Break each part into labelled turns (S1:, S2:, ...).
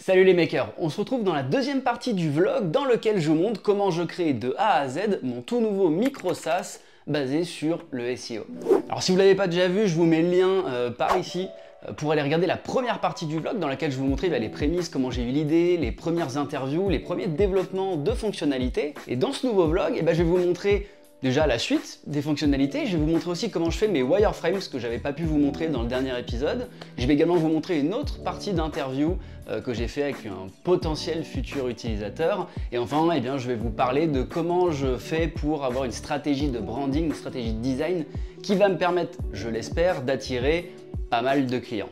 S1: Salut les makers, on se retrouve dans la deuxième partie du vlog dans lequel je vous montre comment je crée de A à Z mon tout nouveau micro SaaS basé sur le SEO. Alors si vous ne l'avez pas déjà vu, je vous mets le lien par ici pour aller regarder la première partie du vlog dans laquelle je vais vous montrer les prémices, comment j'ai eu l'idée, les premières interviews, les premiers développements de fonctionnalités. Et dans ce nouveau vlog, je vais vous montrer déjà la suite des fonctionnalités, je vais vous montrer aussi comment je fais mes wireframes, ce que j'avais pas pu vous montrer dans le dernier épisode. Je vais également vous montrer une autre partie d'interview que j'ai fait avec un potentiel futur utilisateur. Et enfin, je vais vous parler de comment je fais pour avoir une stratégie de branding, une stratégie de design qui va me permettre, je l'espère, d'attirer pas mal de clients.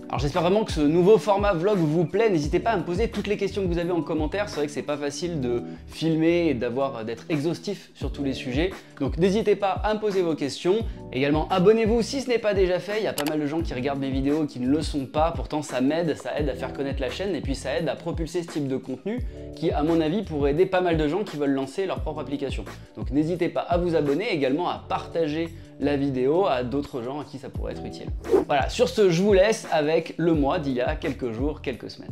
S1: Alors j'espère vraiment que ce nouveau format vlog vous plaît, n'hésitez pas à me poser toutes les questions que vous avez en commentaire, c'est vrai que c'est pas facile de filmer et d'être exhaustif sur tous les sujets, donc n'hésitez pas à me poser vos questions. Également abonnez-vous si ce n'est pas déjà fait, il y a pas mal de gens qui regardent mes vidéos et qui ne le sont pas, pourtant ça aide à faire connaître la chaîne et puis ça aide à propulser ce type de contenu qui à mon avis pourrait aider pas mal de gens qui veulent lancer leur propre application. Donc n'hésitez pas à vous abonner, également à partager la vidéo à d'autres gens à qui ça pourrait être utile. Voilà, sur ce, je vous laisse avec le mois d'il y a quelques jours, quelques semaines.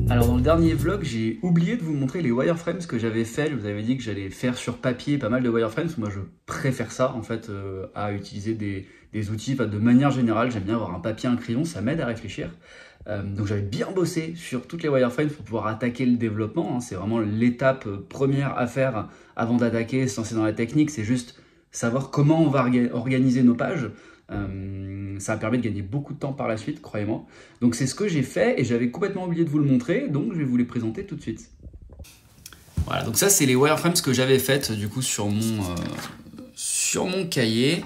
S1: Alors dans le dernier vlog, j'ai oublié de vous montrer les wireframes que j'avais fait. Je vous avais dit que j'allais faire sur papier pas mal de wireframes. Moi je préfère ça en fait à utiliser des outils. Enfin, de manière générale, j'aime bien avoir un papier, un crayon, ça m'aide à réfléchir. Donc j'avais bien bossé sur toutes les wireframes pour pouvoir attaquer le développement. C'est vraiment l'étape première à faire avant d'attaquer, se lancer dans la technique. C'est juste savoir comment on va organiser nos pages. Ça permet de gagner beaucoup de temps par la suite, croyez-moi. Donc c'est ce que j'ai fait et j'avais complètement oublié de vous le montrer, donc je vais vous les présenter tout de suite. Voilà, donc ça c'est les wireframes que j'avais faites du coup sur mon cahier.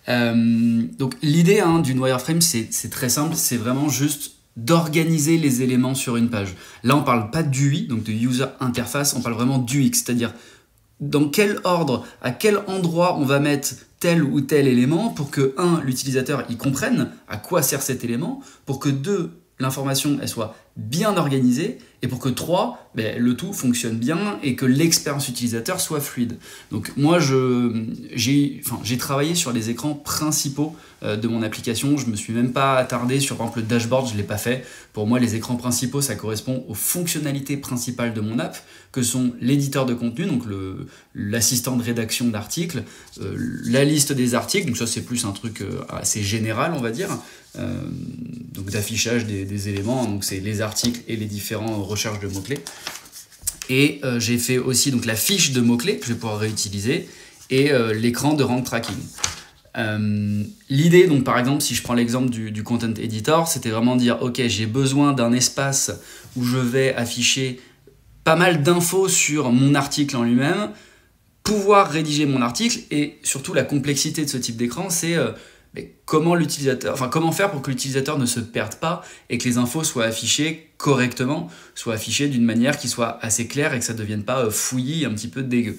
S1: Donc l'idée d'une wireframe c'est très simple, c'est vraiment juste d'organiser les éléments sur une page. Là on parle pas d'UI, donc de User Interface, on parle vraiment d'UX, c'est-à-dire dans quel ordre, à quel endroit on va mettre tel ou tel élément pour que, 1, l'utilisateur y comprenne à quoi sert cet élément, pour que 2, l'information elle soit bien organisée, et pour que 3, le tout fonctionne bien et que l'expérience utilisateur soit fluide. Donc moi j'ai travaillé sur les écrans principaux de mon application, je me suis même pas attardé sur par exemple le dashboard, je l'ai pas fait. Pour moi les écrans principaux ça correspond aux fonctionnalités principales de mon app, que sont l'éditeur de contenu, donc l'assistant de rédaction d'articles, la liste des articles, donc ça c'est plus un truc assez général on va dire, donc d'affichage des éléments, donc c'est les articles et les différentes recherches de mots-clés. Et j'ai fait aussi donc la fiche de mots-clés que je vais pouvoir réutiliser et l'écran de rank tracking. L'idée, donc par exemple, si je prends l'exemple du content editor, c'était vraiment dire ok, j'ai besoin d'un espace où je vais afficher pas mal d'infos sur mon article en lui-même, pouvoir rédiger mon article et surtout la complexité de ce type d'écran, c'est comment faire pour que l'utilisateur ne se perde pas et que les infos soient affichées correctement, soient affichées d'une manière qui soit assez claire et que ça ne devienne pas fouillis, un petit peu dégueu.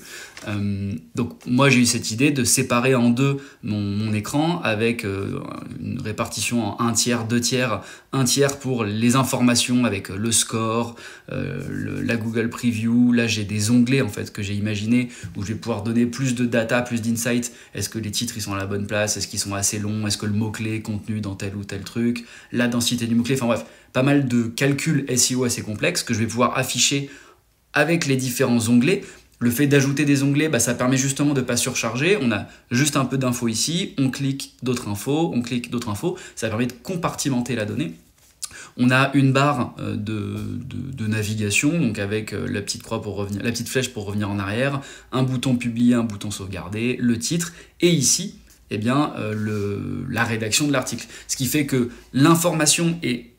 S1: Donc moi j'ai eu cette idée de séparer en deux mon écran avec une répartition en 1 tiers, 2 tiers, 1 tiers pour les informations avec le score, la Google Preview. Là j'ai des onglets en fait que j'ai imaginé où je vais pouvoir donner plus de data, plus d'insights. Est-ce que les titres ils sont à la bonne place? Est-ce qu'ils sont assez longs? Est-ce que le mot-clé est contenu dans tel ou tel truc? La densité du mot-clé, enfin bref, pas mal de calculs SEO assez complexes que je vais pouvoir afficher avec les différents onglets. Le fait d'ajouter des onglets, ça permet justement de ne pas surcharger. On a juste un peu d'infos ici, on clique d'autres infos, on clique d'autres infos. Ça permet de compartimenter la donnée. On a une barre de navigation, donc avec la petite croix pour revenir, la petite flèche pour revenir en arrière, un bouton publier, un bouton sauvegarder, le titre, et ici, la rédaction de l'article. Ce qui fait que l'information et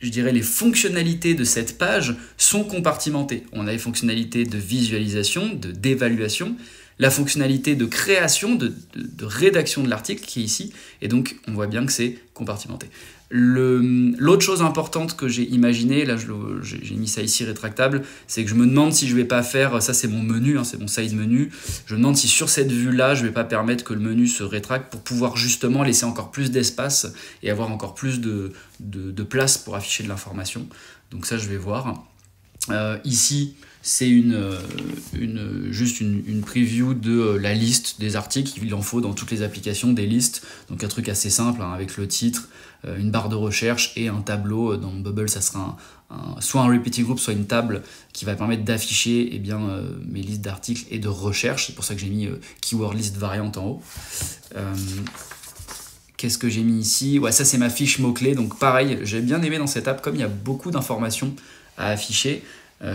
S1: je dirais les fonctionnalités de cette page sont compartimentées. On a les fonctionnalités de visualisation, d'évaluation, la fonctionnalité de création, de rédaction de l'article qui est ici, et donc on voit bien que c'est compartimenté. L'autre chose importante que j'ai imaginé, là j'ai mis ça ici rétractable, c'est que je me demande si je vais pas faire, ça c'est mon menu, c'est mon size menu, je me demande si sur cette vue là je vais pas permettre que le menu se rétracte pour pouvoir justement laisser encore plus d'espace et avoir encore plus de place pour afficher de l'information. Donc ça je vais voir. Ici, c'est juste une preview de la liste des articles. Il en faut dans toutes les applications des listes. Donc un truc assez simple hein, avec le titre, une barre de recherche et un tableau. Dans Bubble, ça sera soit un repeating group, soit une table qui va permettre d'afficher mes listes d'articles et de recherche. C'est pour ça que j'ai mis keyword list variante en haut. Qu'est-ce que j'ai mis ici? Ouais, ça c'est ma fiche mots-clés. Donc pareil, j'ai bien aimé dans cette app, comme il y a beaucoup d'informations à afficher,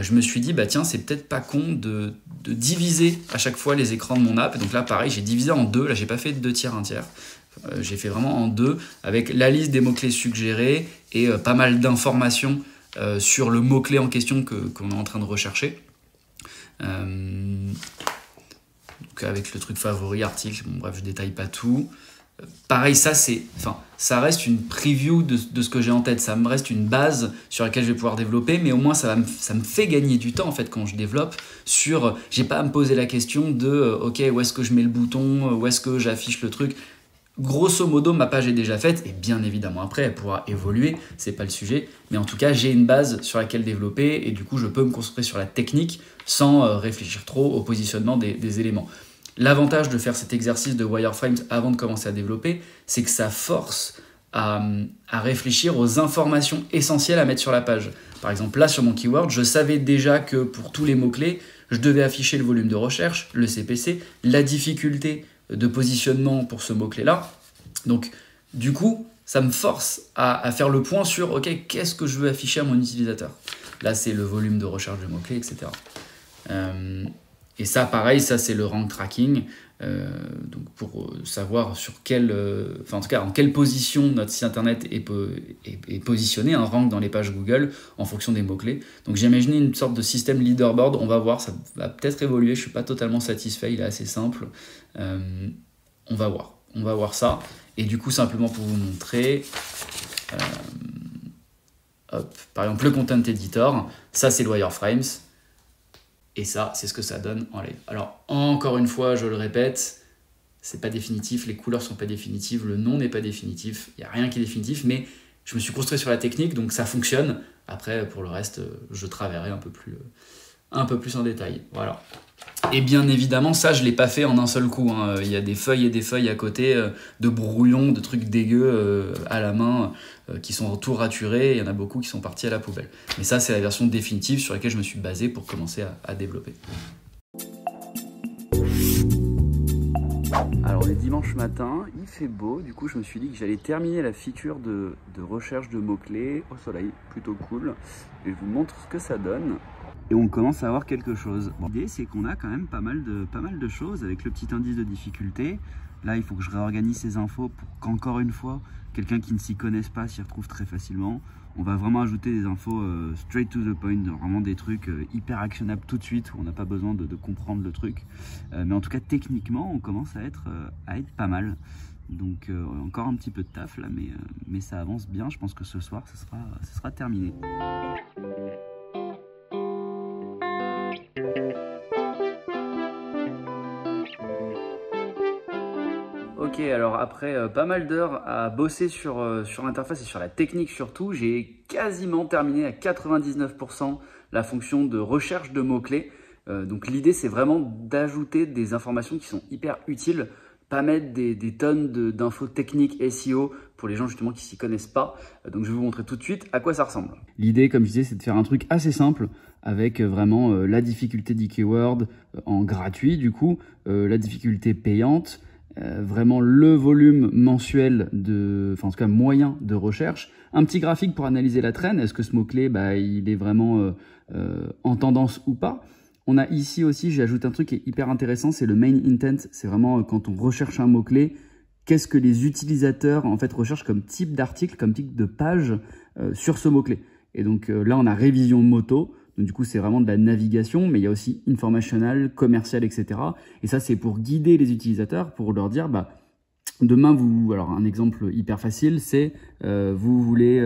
S1: je me suis dit, bah tiens, c'est peut-être pas con de diviser à chaque fois les écrans de mon app. Et donc là, pareil, j'ai divisé en deux. Là, j'ai pas fait de 2 tiers, 1 tiers. J'ai fait vraiment en deux, avec la liste des mots-clés suggérés et pas mal d'informations sur le mot-clé en question qu'on est en train de rechercher. Donc avec le truc favori, article, bon bref, je détaille pas tout. Pareil, ça reste une preview de ce que j'ai en tête, ça me reste une base sur laquelle je vais pouvoir développer, mais au moins ça me fait gagner du temps en fait quand je développe j'ai pas à me poser la question de ok, où est-ce que je mets le bouton, où est-ce que j'affiche le truc. Grosso modo, ma page est déjà faite et bien évidemment après elle pourra évoluer, c'est pas le sujet, mais en tout cas j'ai une base sur laquelle développer et du coup je peux me concentrer sur la technique sans réfléchir trop au positionnement des éléments. L'avantage de faire cet exercice de wireframes avant de commencer à développer, c'est que ça force à réfléchir aux informations essentielles à mettre sur la page. Par exemple, là, sur mon keyword, je savais déjà que pour tous les mots-clés, je devais afficher le volume de recherche, le CPC, la difficulté de positionnement pour ce mot-clé-là. Donc, du coup, ça me force à faire le point sur, ok, qu'est-ce que je veux afficher à mon utilisateur? Là, c'est le volume de recherche du mot-clé, etc. Et ça, pareil, ça c'est le rank tracking, donc pour savoir sur en tout cas en quelle position notre site internet est positionné, un rank dans les pages Google en fonction des mots-clés. Donc j'ai imaginé une sorte de système leaderboard, on va voir, ça va peut-être évoluer, je ne suis pas totalement satisfait, il est assez simple. On va voir ça. Et du coup, simplement pour vous montrer, par exemple le content editor, ça c'est le wireframes. Et ça, c'est ce que ça donne en live. Alors, encore une fois, je le répète, c'est pas définitif, les couleurs sont pas définitives, le nom n'est pas définitif, il n'y a rien qui est définitif, mais je me suis construit sur la technique, donc ça fonctionne. Après, pour le reste, je travaillerai un peu plus en détail. Voilà. Et bien évidemment, ça, je ne l'ai pas fait en un seul coup. Hein. Il y a des feuilles et des feuilles à côté, de brouillons, de trucs dégueux à la main, qui sont tout raturés. Il y en a beaucoup qui sont partis à la poubelle. Mais ça, c'est la version définitive sur laquelle je me suis basé pour commencer à développer. Alors, on est dimanche matin, il fait beau. Du coup, je me suis dit que j'allais terminer la feature de recherche de mots-clés au soleil. Plutôt cool. Et je vous montre ce que ça donne. Et on commence à avoir quelque chose. Bon, l'idée, c'est qu'on a quand même pas mal de choses avec le petit indice de difficulté. Là, il faut que je réorganise ces infos pour qu'encore une fois, quelqu'un qui ne s'y connaisse pas s'y retrouve très facilement. On va vraiment ajouter des infos straight to the point, vraiment des trucs hyper actionnables tout de suite, où on n'a pas besoin de comprendre le truc. Mais en tout cas, techniquement, on commence à être pas mal. Donc encore un petit peu de taf là, mais ça avance bien. Je pense que ce soir, ce sera terminé. Ok, alors après pas mal d'heures à bosser sur l'interface et sur la technique surtout, j'ai quasiment terminé à 99% la fonction de recherche de mots-clés. Donc l'idée, c'est vraiment d'ajouter des informations qui sont hyper utiles, pas mettre des tonnes d'infos techniques SEO pour les gens justement qui s'y connaissent pas. Donc je vais vous montrer tout de suite à quoi ça ressemble. L'idée, comme je disais, c'est de faire un truc assez simple avec vraiment la difficulté du keyword en gratuit du coup, la difficulté payante, vraiment le volume mensuel en tout cas moyen de recherche, un petit graphique pour analyser la trend, est-ce que ce mot-clé il est vraiment en tendance ou pas. On a ici aussi, j'ai ajouté un truc qui est hyper intéressant, c'est le main intent, c'est vraiment quand on recherche un mot-clé, qu'est-ce que les utilisateurs en fait recherchent comme type d'article, comme type de page sur ce mot-clé. Et donc là on a révision moto. Donc du coup, c'est vraiment de la navigation, mais il y a aussi informational, commercial, etc. Et ça, c'est pour guider les utilisateurs, pour leur dire, demain, alors un exemple hyper facile, c'est vous voulez,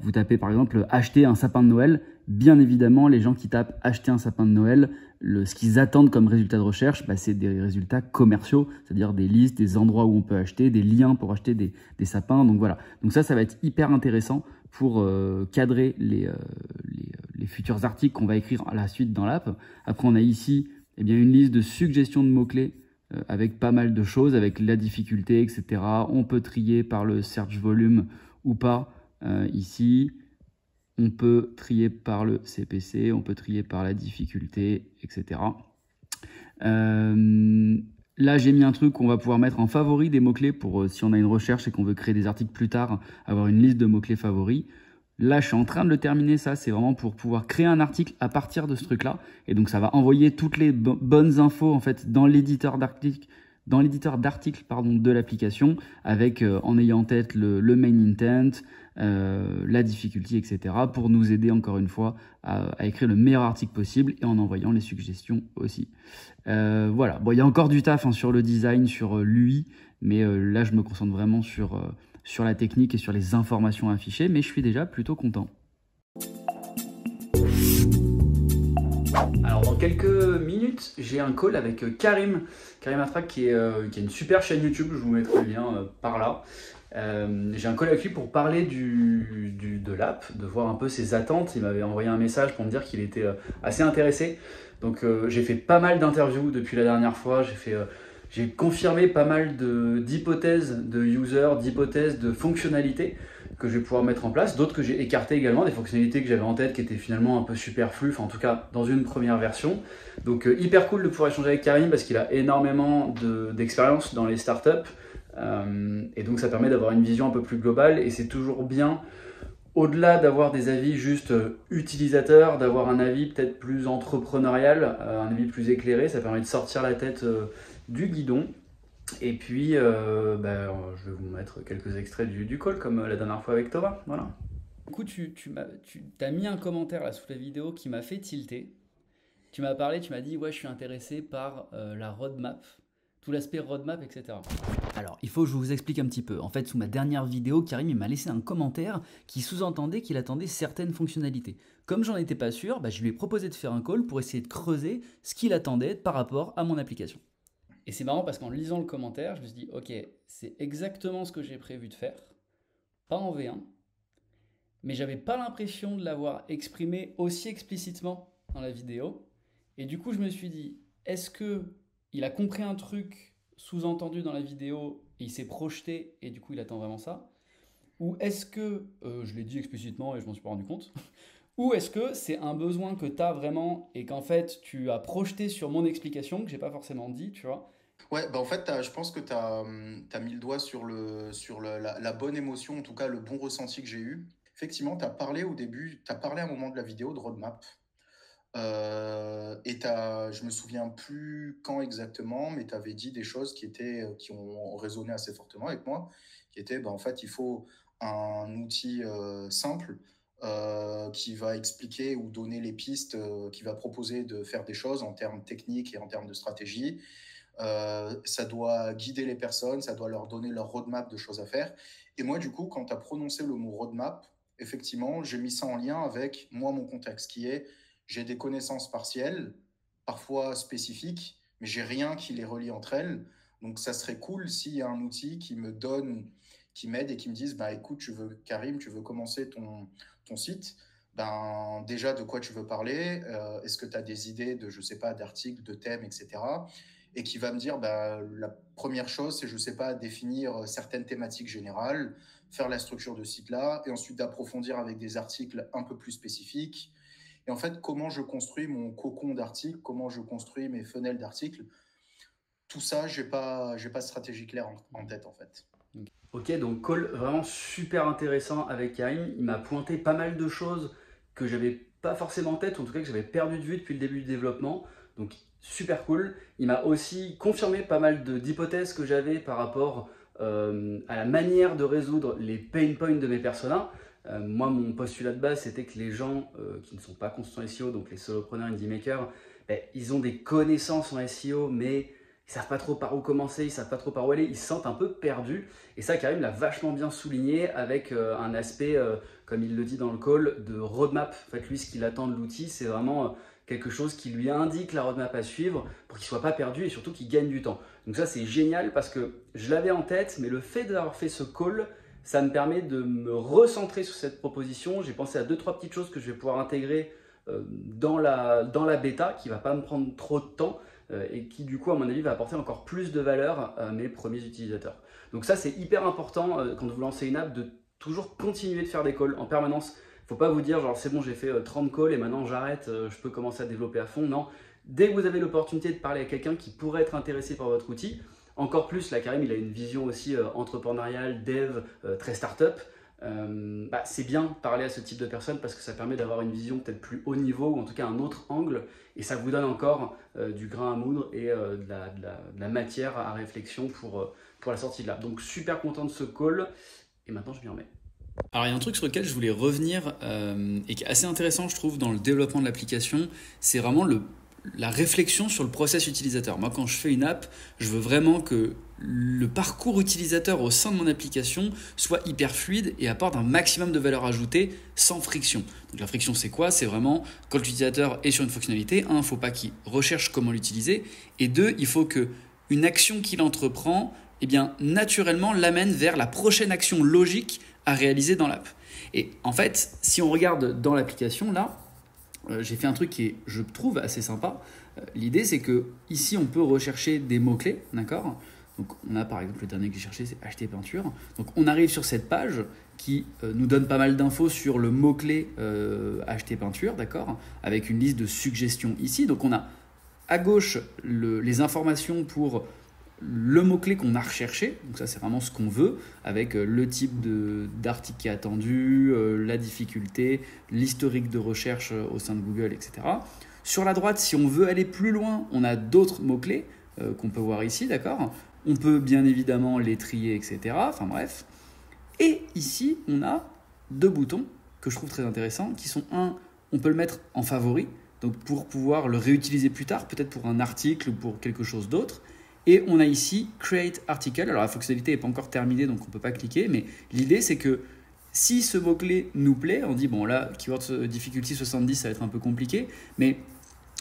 S1: vous tapez par exemple acheter un sapin de Noël. Bien évidemment, les gens qui tapent acheter un sapin de Noël, ce qu'ils attendent comme résultat de recherche, c'est des résultats commerciaux, c'est-à-dire des listes, des endroits où on peut acheter, des liens pour acheter des sapins. Donc voilà. Donc ça va être hyper intéressant pour cadrer
S2: les futurs articles qu'on va écrire à la suite dans l'app. Après, on a ici eh bien, une liste de suggestions de mots-clés avec pas mal de choses, avec la difficulté, etc. On peut trier par le search volume ou pas ici. On peut trier par le CPC, on peut trier par la difficulté, etc. Là, j'ai mis un truc qu'on va pouvoir mettre en favori des mots-clés pour si on a une recherche et qu'on veut créer des articles plus tard, avoir une liste de mots-clés favoris. Là, je suis en train de le terminer, ça, c'est vraiment pour pouvoir créer un article à partir de ce truc-là. Et donc, ça va envoyer toutes les bonnes infos, en fait, dans l'éditeur d'articles, de l'application, avec, en ayant en tête le main intent, la difficulté, etc., pour nous aider, encore une fois, à écrire le meilleur article possible et en envoyant les suggestions aussi. Voilà. Bon, il y a encore du taf sur le design, sur l'UI, mais là, je me concentre vraiment sur la technique et sur les informations affichées, mais je suis déjà plutôt content.
S1: Alors dans quelques minutes, j'ai un call avec Karim Atrak qui a une super chaîne YouTube, je vous mettrai le lien par là. J'ai un call avec lui pour parler de l'app, de voir un peu ses attentes. Il m'avait envoyé un message pour me dire qu'il était assez intéressé. Donc j'ai fait pas mal d'interviews depuis la dernière fois, j'ai confirmé pas mal d'hypothèses de users, d'hypothèses de fonctionnalités que je vais pouvoir mettre en place, d'autres que j'ai écartées également, des fonctionnalités que j'avais en tête qui étaient finalement un peu superflues, enfin en tout cas dans une première version. Donc hyper cool de pouvoir échanger avec Karim parce qu'il a énormément d'expérience dans les startups et donc ça permet d'avoir une vision un peu plus globale et c'est toujours bien, au-delà d'avoir des avis juste utilisateurs, d'avoir un avis peut-être plus entrepreneurial, un avis plus éclairé, ça permet de sortir la tête du guidon. Et puis, je vais vous mettre quelques extraits du call, comme la dernière fois avec Thomas. Voilà. Du coup, tu as mis un commentaire là sous la vidéo qui m'a fait tilter. Tu m'as parlé, tu m'as dit, ouais, je suis intéressé par la roadmap, tout l'aspect roadmap, etc. Alors, il faut que je vous explique un petit peu. En fait, sous ma dernière vidéo, Karim il m'a laissé un commentaire qui sous-entendait qu'il attendait certaines fonctionnalités. Comme j'en étais pas sûr, je lui ai proposé de faire un call pour essayer de creuser ce qu'il attendait par rapport à mon application. Et c'est marrant parce qu'en lisant le commentaire, je me suis dit, ok, c'est exactement ce que j'ai prévu de faire, pas en V1, mais j'avais pas l'impression de l'avoir exprimé aussi explicitement dans la vidéo. Et du coup, je me suis dit, est-ce qu'il a compris un truc sous-entendu dans la vidéo et il s'est projeté et du coup il attend vraiment ça? Ou est-ce que je l'ai dit explicitement et je m'en suis pas rendu compte? Ou est-ce que c'est un besoin que tu as vraiment et qu'en fait tu as projeté sur mon explication que j'ai pas forcément dit, tu vois?
S3: Ouais, en fait, je pense que tu as mis le doigt sur la bonne émotion, en tout cas le bon ressenti que j'ai eu. Effectivement, tu as parlé au début, tu as parlé à un moment de la vidéo de roadmap. Je me souviens plus quand exactement, mais tu avais dit des choses qui ont résonné assez fortement avec moi, qui étaient, en fait, il faut un outil simple qui va expliquer ou donner les pistes, qui va proposer de faire des choses en termes techniques et en termes de stratégie. Ça doit guider les personnes, ça doit leur donner leur roadmap de choses à faire. Et moi, du coup, quand tu as prononcé le mot roadmap, effectivement, j'ai mis ça en lien avec moi, mon contexte, qui est j'ai des connaissances partielles, parfois spécifiques, mais j'ai rien qui les relie entre elles. Donc, ça serait cool s'il y a un outil qui m'aide et qui me dise, écoute, Karim, tu veux commencer ton site, déjà, de quoi tu veux parler? Est-ce que tu as des idées je sais pas, d'articles, de thèmes, etc. Et qui va me dire, la première chose, c'est, je sais pas, définir certaines thématiques générales, faire la structure de site-là, et ensuite d'approfondir avec des articles un peu plus spécifiques. Et en fait, comment je construis mon cocon d'articles, comment je construis mes fenêtres d'articles, tout ça, j'ai pas de stratégie claire en tête, en fait.
S1: Ok, donc call vraiment super intéressant avec Karim. Il m'a pointé pas mal de choses que j'avais pas forcément en tête, ou en tout cas que j'avais perdu de vue depuis le début du développement. Donc super cool. Il m'a aussi confirmé pas mal d'hypothèses que j'avais par rapport à la manière de résoudre les pain points de mes personas. Moi, mon postulat de base, c'était que les gens qui ne sont pas consultants SEO, donc les solopreneurs, indie makers, ils ont des connaissances en SEO, mais ils savent pas trop par où commencer, ils savent pas trop par où aller, ils se sentent un peu perdus. Et ça, Karim l'a vachement bien souligné avec un aspect, comme il le dit dans le call, de roadmap. En fait, lui, ce qu'il attend de l'outil, c'est vraiment quelque chose qui lui indique la roadmap à suivre pour qu'il ne soit pas perdu et surtout qu'il gagne du temps. Donc ça, c'est génial parce que je l'avais en tête, mais le fait d'avoir fait ce call, ça me permet de me recentrer sur cette proposition. J'ai pensé à 2-3 petites choses que je vais pouvoir intégrer
S2: dans la bêta, qui ne va pas me prendre trop de temps et qui du coup à mon avis va apporter encore plus de valeur à mes premiers utilisateurs. Donc ça c'est hyper important quand vous lancez une app de toujours continuer de faire des calls en permanence. Il ne faut pas vous dire genre c'est bon j'ai fait 30 calls et maintenant j'arrête, je peux commencer à développer à fond. Non, dès que vous avez l'opportunité de parler à quelqu'un qui pourrait être intéressé par votre outil, encore plus, là Karim il a une vision aussi entrepreneuriale, dev, très start-up. C'est bien de parler à ce type de personnes parce que ça permet d'avoir une vision peut-être plus haut niveau ou en tout cas un autre angle et ça vous donne encore du grain à moudre et de la matière à réflexion pour la sortie de l'app. Donc super content de ce call et maintenant je m'y remets. Alors il y a un truc sur lequel je voulais revenir et qui est assez intéressant je trouve dans le développement de l'application, c'est vraiment la réflexion sur le process utilisateur. Moi quand je fais une app, je veux vraiment que le parcours utilisateur au sein de mon application soit hyper fluide et apporte un maximum de valeur ajoutée sans friction. Donc la friction c'est quoi? C'est vraiment quand l'utilisateur est sur une fonctionnalité, il ne faut pas qu'il recherche comment l'utiliser et deux, il faut qu'une action qu'il entreprend naturellement l'amène vers la prochaine action logique à réaliser dans l'app. Et en fait, si on regarde dans l'application là, j'ai fait un truc qui est, je trouve, assez sympa. L'idée, c'est que ici, on peut rechercher des mots-clés, d'accord? Donc, on a par exemple le dernier que j'ai cherché, c'est acheter peinture. Donc, on arrive sur cette page qui nous donne pas mal d'infos sur le mot-clé acheter peinture, d'accord? Avec une liste de suggestions ici. Donc, on a à gauche les informations pour le mot-clé qu'on a recherché, donc ça c'est vraiment ce qu'on veut, avec le type d'article qui est attendu, la difficulté, l'historique de recherche au sein de Google, etc. Sur la droite, si on veut aller plus loin, on a d'autres mots-clés qu'on peut voir ici, d'accord? On peut bien évidemment les trier, etc. Enfin bref. Et ici, on a deux boutons que je trouve très intéressants, qui sont on peut le mettre en favori, donc pour pouvoir le réutiliser plus tard, peut-être pour un article ou pour quelque chose d'autre. Et on a ici Create Article. Alors la fonctionnalité n'est pas encore terminée, donc on ne peut pas cliquer. Mais l'idée, c'est que si ce mot-clé nous plaît, on dit, bon là, Keyword Difficulty 70, ça va être un peu compliqué. Mais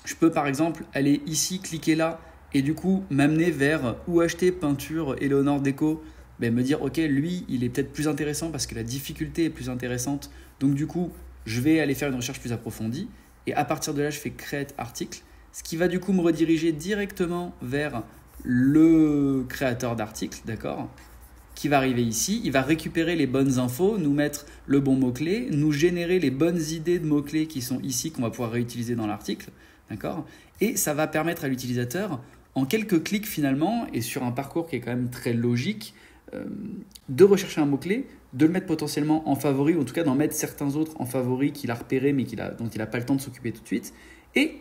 S2: je peux par exemple aller ici, cliquer là, et du coup m'amener vers où acheter peinture Eleonore Déco. Me dire, ok, lui, il est peut-être plus intéressant parce que la difficulté est plus intéressante. Donc du coup, je vais aller faire une recherche plus approfondie. Et à partir de là, je fais Create Article. Ce qui va du coup me rediriger directement vers le créateur d'article, d'accord, qui va arriver ici, il va récupérer les bonnes infos, nous mettre le bon mot-clé, nous générer les bonnes idées de mots-clés qui sont ici, qu'on va pouvoir réutiliser dans l'article, d'accord, et ça va permettre à l'utilisateur, en quelques clics finalement, et sur un parcours qui est quand même très logique, de rechercher un mot-clé, de le mettre potentiellement en favori, ou en tout cas d'en mettre certains autres en favori qu'il a repérés mais dont il n'a pas le temps de s'occuper tout de suite, et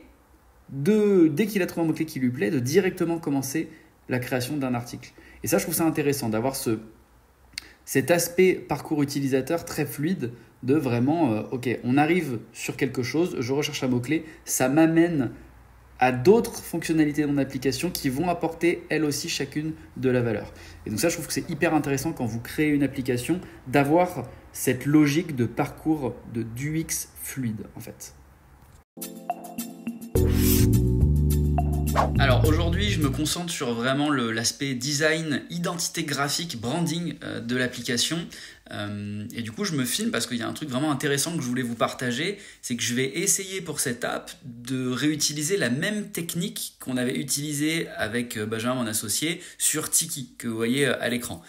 S2: dès qu'il a trouvé un mot-clé qui lui plaît, de directement commencer la création d'un article. Et ça, je trouve ça intéressant d'avoir cet aspect parcours utilisateur très fluide de vraiment, ok, on arrive sur quelque chose, je recherche un mot-clé, ça m'amène à d'autres fonctionnalités de mon application qui vont apporter elles aussi chacune de la valeur. Et donc ça, je trouve que c'est hyper intéressant quand vous créez une application d'avoir cette logique de parcours d'UX fluide en fait. Alors aujourd'hui, je me concentre sur vraiment l'aspect design, identité graphique, branding de l'application. Et du coup, je me filme parce qu'il y a un truc vraiment intéressant que je voulais vous partager. C'est que je vais essayer pour cette app de réutiliser la même technique qu'on avait utilisée avec Benjamin, mon associé, sur Tiki, que vous voyez à l'écran.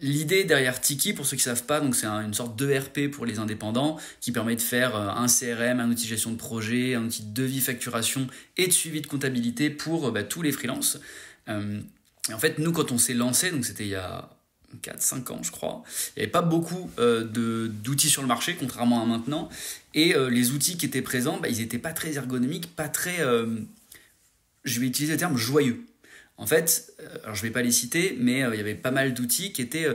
S2: L'idée derrière Tiki, pour ceux qui ne savent pas, donc c'est une sorte d'ERP pour les indépendants qui permet de faire un CRM, un outil de gestion de projet, un outil de devis, facturation et de suivi de comptabilité pour tous les freelances. Et en fait, nous, quand on s'est lancé, donc c'était il y a 4-5 ans je crois, il n'y avait pas beaucoup d'outils sur le marché contrairement à maintenant et les outils qui étaient présents, ils n'étaient pas très ergonomiques, pas très, je vais utiliser le terme joyeux. En fait, alors je ne vais pas les citer, mais il y avait pas mal d'outils qui étaient,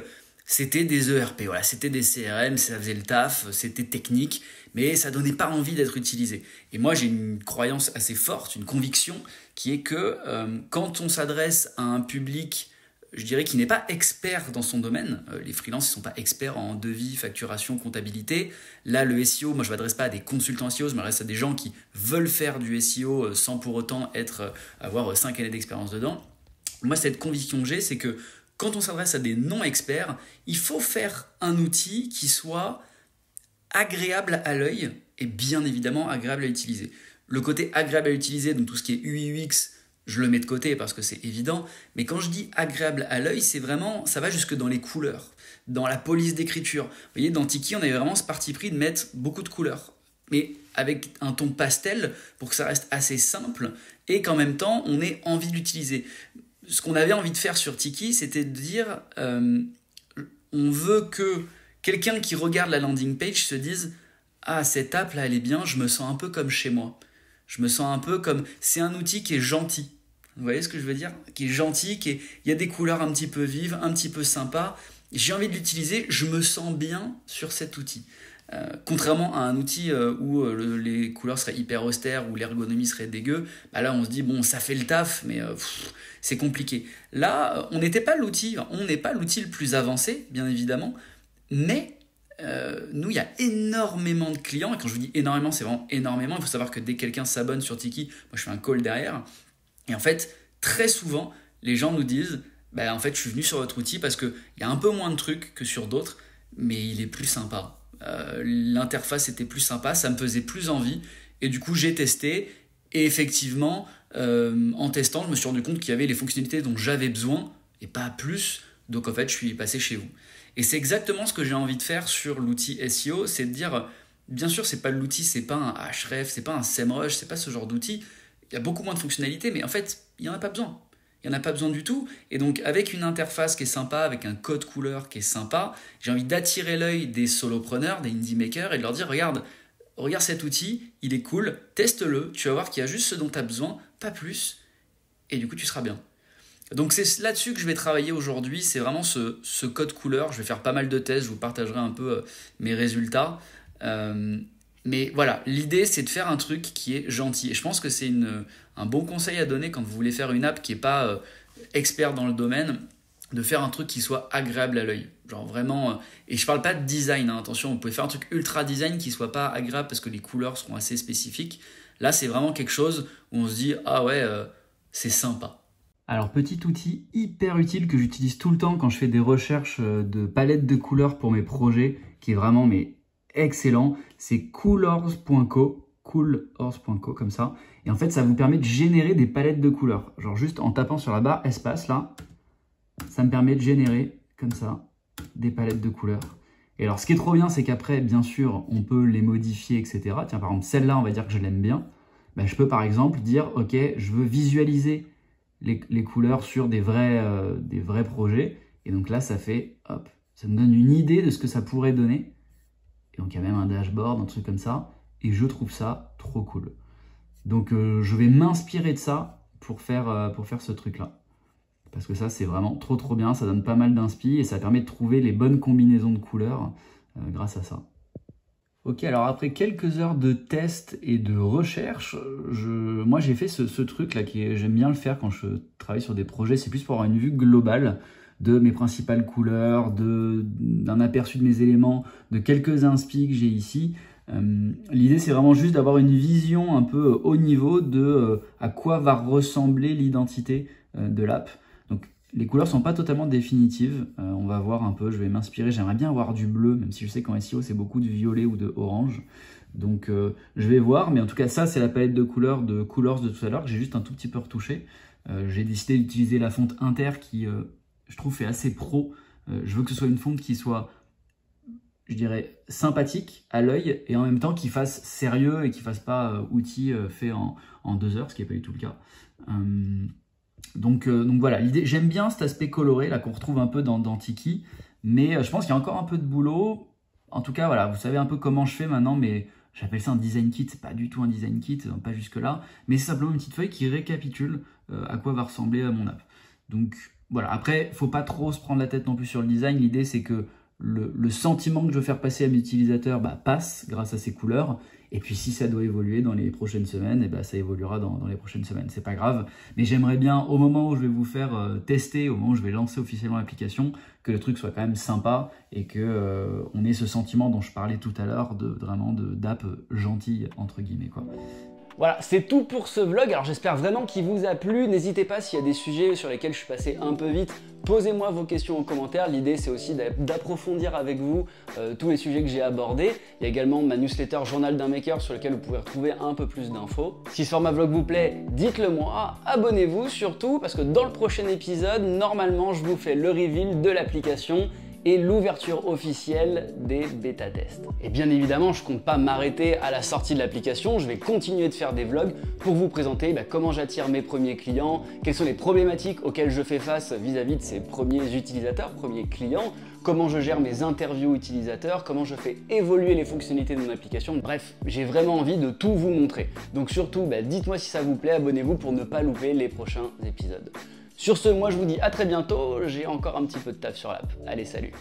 S2: c'était des ERP, voilà, c'était des CRM, ça faisait le taf, c'était technique, mais ça ne donnait pas envie d'être utilisé. Et moi, j'ai une croyance assez forte, une conviction, qui est que quand on s'adresse à un public, je dirais, qui n'est pas expert dans son domaine, les freelances ne sont pas experts en devis, facturation, comptabilité. Là, le SEO, moi je ne m'adresse pas à des consultants SEO, je m'adresse à des gens qui veulent faire du SEO sans pour autant avoir 5 années d'expérience dedans. Moi, cette conviction que j'ai, c'est que quand on s'adresse à des non-experts, il faut faire un outil qui soit agréable à l'œil
S1: est bien évidemment agréable à utiliser. Le côté agréable à utiliser, donc tout ce qui est UI UX, je le mets de côté parce que c'est évident, mais quand je dis agréable à l'œil, c'est vraiment, ça va jusque dans les couleurs, dans la police d'écriture. Vous voyez, dans Tiki, on avait vraiment ce parti pris de mettre beaucoup de couleurs, mais avec un ton pastel pour que ça reste assez simple et qu'en même temps, on ait envie de l'utiliser. Ce qu'on avait envie de faire sur Tiki, c'était de dire, on veut que quelqu'un qui regarde la landing page se dise « Ah, cette app là, elle est bien, je me sens un peu comme chez moi. Je me sens un peu comme... C'est un outil qui est gentil. » Vous voyez ce que je veux dire? Qui est gentil, il y a des couleurs un petit peu vives, un petit peu sympas. J'ai envie de l'utiliser, je me sens bien sur cet outil. Contrairement à un outil où les couleurs seraient hyper austères, où l'ergonomie serait dégueu, bah là on se dit bon ça fait le taf, mais c'est compliqué. Là on n'est pas l'outil le plus avancé, bien évidemment, mais nous il y a énormément de clients, et quand je vous dis énormément, c'est vraiment énormément. Il faut savoir que dès que quelqu'un s'abonne sur Tiki, moi je fais un call derrière, et en fait très souvent les gens nous disent bah, en fait je suis venu sur votre outil parce qu'il y a un peu moins de trucs que sur d'autres, mais il est plus sympa. L'interface était plus sympa, ça me faisait plus envie, et du coup j'ai testé, et effectivement en testant je me suis rendu compte qu'il y avait les fonctionnalités dont j'avais besoin et pas plus, donc en fait je suis passé chez vous. Et c'est exactement ce que j'ai envie de faire sur l'outil SEO, c'est de dire bien sûr c'est pas l'outil, c'est pas un Ahrefs, c'est pas un SEMrush, c'est pas ce genre d'outil, il y a beaucoup moins de fonctionnalités, mais en fait il n'y en a pas besoin. Il n'y en a pas besoin du tout. Et donc, avec une interface qui est sympa, avec un code couleur qui est sympa, j'ai envie d'attirer l'œil des solopreneurs, des indie makers, et de leur dire, regarde cet outil, il est cool, teste-le, tu vas voir qu'il y a juste ce dont tu as besoin, pas plus, et du coup, tu seras bien. Donc, c'est là-dessus que je vais travailler aujourd'hui, c'est vraiment ce code couleur. Je vais faire pas mal de tests, je vous partagerai un peu mes résultats. Mais voilà, l'idée c'est de faire un truc qui est gentil. Et je pense que c'est un bon conseil à donner quand vous voulez faire une app qui n'est pas expert dans le domaine, de faire un truc qui soit agréable à l'œil. Genre vraiment, et je parle pas de design, hein, attention, vous pouvez faire un truc ultra design qui soit pas agréable parce que les couleurs seront assez spécifiques. Là c'est vraiment quelque chose où on se dit, ah ouais, c'est sympa.
S2: Alors, petit outil hyper utile que j'utilise tout le temps quand je fais des recherches de palettes de couleurs pour mes projets, qui est vraiment excellent, c'est coolhorse.co, comme ça. Et en fait, ça vous permet de générer des palettes de couleurs. Genre juste en tapant sur la barre espace, là, ça me permet de générer, comme ça, des palettes de couleurs. Et alors, ce qui est trop bien, c'est qu'après, bien sûr, on peut les modifier, etc. Tiens, par exemple, celle-là, on va dire que je l'aime bien. Ben, je peux, par exemple, dire, OK, je veux visualiser les couleurs sur des vrais projets. Et donc là, ça fait, hop, ça me donne une idée de ce que ça pourrait donner. Et donc, il y a même un dashboard, un truc comme ça. Et je trouve ça trop cool. Donc, je vais m'inspirer de ça pour faire ce truc-là. Parce que ça, c'est vraiment trop bien. Ça donne pas mal d'inspi et ça permet de trouver les bonnes combinaisons de couleurs grâce à ça. Ok, alors après quelques heures de tests et de recherche, moi j'ai fait ce truc-là j'aime bien le faire quand je travaille sur des projets. C'est plus pour avoir une vue globale de mes principales couleurs, d'un aperçu de mes éléments, de quelques inspi que j'ai ici. L'idée c'est vraiment juste d'avoir une vision un peu haut niveau de à quoi va ressembler l'identité de l'app. Donc les couleurs sont pas totalement définitives, on va voir un peu, je vais m'inspirer, j'aimerais bien avoir du bleu, même si je sais qu'en SEO c'est beaucoup de violet ou de orange. Donc je vais voir, mais en tout cas ça c'est la palette de couleurs de Coolhorse de tout à l'heure que j'ai juste un tout petit peu retouché. J'ai décidé d'utiliser la fonte Inter qui je trouve fait assez pro. Je veux que ce soit une fonte qui soit, je dirais, sympathique à l'œil et en même temps qui fasse sérieux et qui fasse pas outil fait en 2 heures, ce qui n'est pas du tout le cas. Donc voilà, l'idée, j'aime bien cet aspect coloré là qu'on retrouve un peu dans Tiki, mais je pense qu'il y a encore un peu de boulot. En tout cas, voilà, vous savez un peu comment je fais maintenant, mais j'appelle ça un design kit, c'est pas du tout un design kit, pas jusque là, mais c'est simplement une petite feuille qui récapitule à quoi va ressembler mon app. Donc voilà, après, faut pas trop se prendre la tête non plus sur le design. L'idée, c'est que le sentiment que je veux faire passer à mes utilisateurs passe grâce à ces couleurs. Et puis, si ça doit évoluer dans les prochaines semaines, ça évoluera dans les prochaines semaines. C'est pas grave. Mais j'aimerais bien, au moment où je vais vous faire tester, au moment où je vais lancer officiellement l'application, que le truc soit quand même sympa et que on ait ce sentiment dont je parlais tout à l'heure, vraiment d'app gentille, entre guillemets, quoi.
S4: Voilà, c'est tout pour ce vlog. Alors j'espère vraiment qu'il vous a plu. N'hésitez pas, s'il y a des sujets sur lesquels je suis passé un peu vite, posez-moi vos questions en commentaire. L'idée c'est aussi d'approfondir avec vous tous les sujets que j'ai abordés. Il y a également ma newsletter Journal d'un Maker sur lequel vous pouvez retrouver un peu plus d'infos. Si ce format vlog vous plaît, dites-le moi. Abonnez-vous surtout parce que dans le prochain épisode, normalement je vous fais le reveal de l'application et l'ouverture officielle des bêta-tests. Et bien évidemment, je compte pas m'arrêter à la sortie de l'application, je vais continuer de faire des vlogs pour vous présenter comment j'attire mes premiers clients, quelles sont les problématiques auxquelles je fais face vis-à-vis de ces premiers utilisateurs, premiers clients, comment je gère mes interviews utilisateurs, comment je fais évoluer les fonctionnalités de mon application. Bref, j'ai vraiment envie de tout vous montrer. Donc surtout, dites-moi si ça vous plaît, abonnez-vous pour ne pas louper les prochains épisodes. Sur ce, moi je vous dis à très bientôt, j'ai encore un petit peu de taf sur l'app. Allez, salut!